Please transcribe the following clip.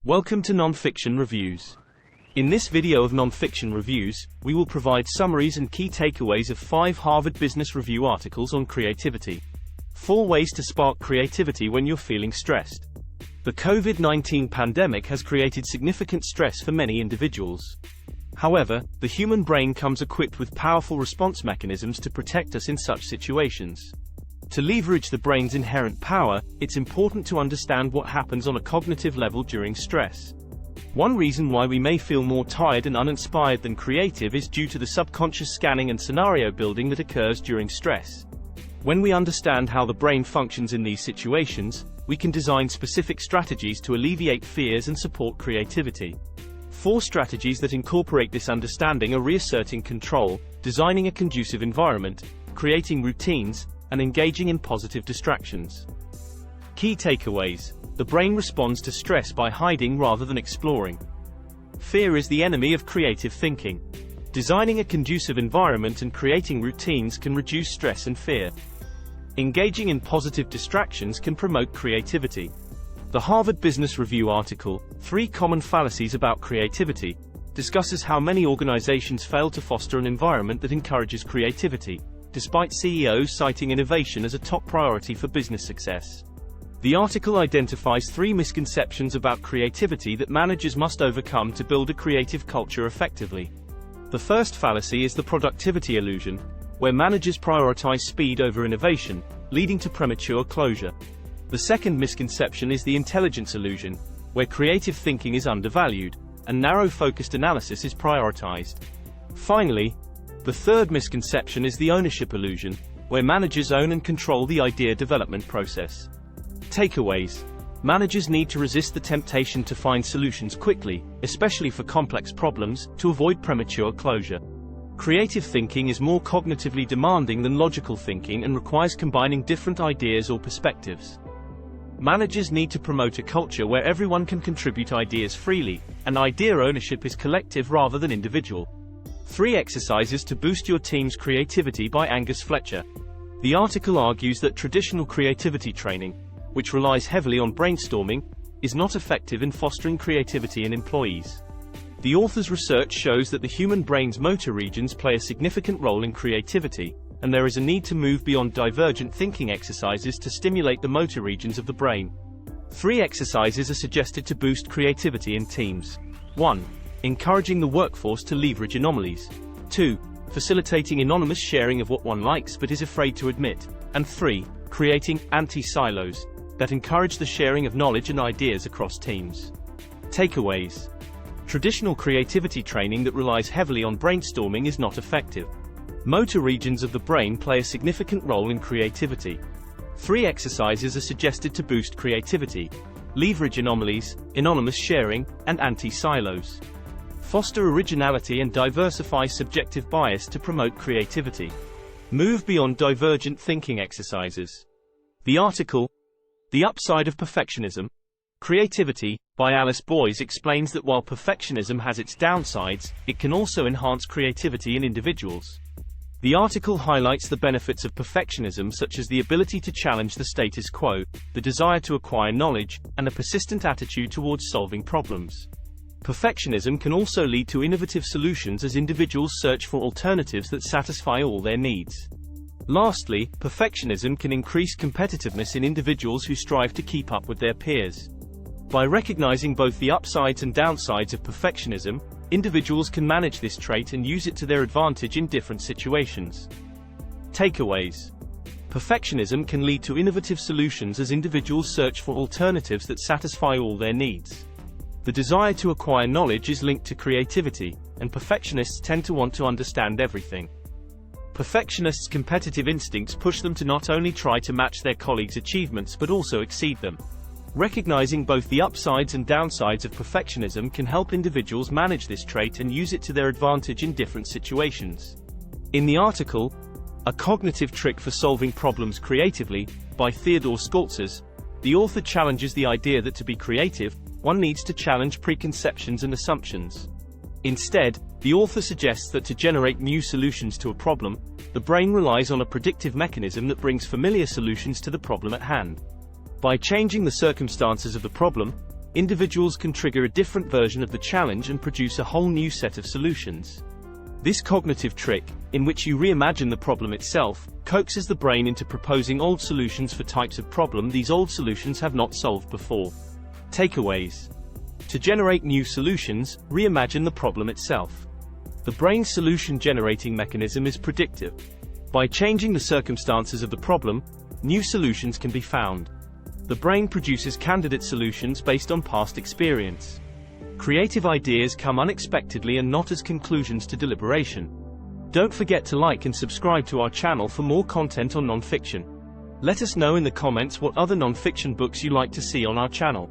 Welcome to Nonfiction Reviews. In this video of Nonfiction Reviews, we will provide summaries and key takeaways of 5 Harvard Business Review articles on creativity. 4 ways to spark creativity when you're feeling stressed. The COVID-19 pandemic has created significant stress for many individuals. However, the human brain comes equipped with powerful response mechanisms to protect us in such situations. To leverage the brain's inherent power, it's important to understand what happens on a cognitive level during stress. One reason why we may feel more tired and uninspired than creative is due to the subconscious scanning and scenario building that occurs during stress. When we understand how the brain functions in these situations, we can design specific strategies to alleviate fears and support creativity. 4 strategies that incorporate this understanding are reasserting control, designing a conducive environment, creating routines, and engaging in positive distractions. Key takeaways. The brain responds to stress by hiding rather than exploring. Fear is the enemy of creative thinking. Designing a conducive environment and creating routines can reduce stress and fear. Engaging in positive distractions can promote creativity. The Harvard Business Review article, 3 Common Fallacies About Creativity, discusses how many organizations fail to foster an environment that encourages creativity, despite CEOs citing innovation as a top priority for business success. The article identifies 3 misconceptions about creativity that managers must overcome to build a creative culture effectively. The first fallacy is the productivity illusion, where managers prioritize speed over innovation, leading to premature closure. The second misconception is the intelligence illusion, where creative thinking is undervalued, and narrow-focused analysis is prioritized. Finally, the third misconception is the ownership illusion, where managers own and control the idea development process. Takeaways. Managers need to resist the temptation to find solutions quickly, especially for complex problems, to avoid premature closure. Creative thinking is more cognitively demanding than logical thinking and requires combining different ideas or perspectives. Managers need to promote a culture where everyone can contribute ideas freely, and idea ownership is collective rather than individual. 3 exercises to boost your team's creativity by Angus Fletcher. The article argues that traditional creativity training, which relies heavily on brainstorming, is not effective in fostering creativity in employees. The author's research shows that the human brain's motor regions play a significant role in creativity, and there is a need to move beyond divergent thinking exercises to stimulate the motor regions of the brain. 3 exercises are suggested to boost creativity in teams. 1. Encouraging the workforce to leverage anomalies. 2. Facilitating anonymous sharing of what one likes but is afraid to admit. And 3. Creating anti-silos that encourage the sharing of knowledge and ideas across teams. Takeaways. Traditional creativity training that relies heavily on brainstorming is not effective. Motor regions of the brain play a significant role in creativity. 3 exercises are suggested to boost creativity: leverage anomalies, anonymous sharing, and anti-silos. Foster originality and diversify subjective bias to promote creativity. Move beyond divergent thinking exercises. The article, The Upside of Perfectionism, Creativity, by Alice Boyes explains that while perfectionism has its downsides, it can also enhance creativity in individuals. The article highlights the benefits of perfectionism, such as the ability to challenge the status quo, the desire to acquire knowledge, and a persistent attitude towards solving problems. Perfectionism can also lead to innovative solutions as individuals search for alternatives that satisfy all their needs. Lastly, perfectionism can increase competitiveness in individuals who strive to keep up with their peers. By recognizing both the upsides and downsides of perfectionism, individuals can manage this trait and use it to their advantage in different situations. Takeaways. Perfectionism can lead to innovative solutions as individuals search for alternatives that satisfy all their needs. The desire to acquire knowledge is linked to creativity, and perfectionists tend to want to understand everything. Perfectionists' competitive instincts push them to not only try to match their colleagues' achievements but also exceed them. Recognizing both the upsides and downsides of perfectionism can help individuals manage this trait and use it to their advantage in different situations. In the article, A Cognitive Trick for Solving Problems Creatively, by Theodore Scaltsas, the author challenges the idea that to be creative, one needs to challenge preconceptions and assumptions. Instead, the author suggests that to generate new solutions to a problem, the brain relies on a predictive mechanism that brings familiar solutions to the problem at hand. By changing the circumstances of the problem, individuals can trigger a different version of the challenge and produce a whole new set of solutions. This cognitive trick, in which you reimagine the problem itself, coaxes the brain into proposing old solutions for types of problem these old solutions have not solved before. Takeaways. To generate new solutions, reimagine the problem itself. The brain's solution-generating mechanism is predictive. By changing the circumstances of the problem, new solutions can be found. The brain produces candidate solutions based on past experience. Creative ideas come unexpectedly and not as conclusions to deliberation. Don't forget to like and subscribe to our channel for more content on nonfiction. Let us know in the comments what other nonfiction books you like to see on our channel.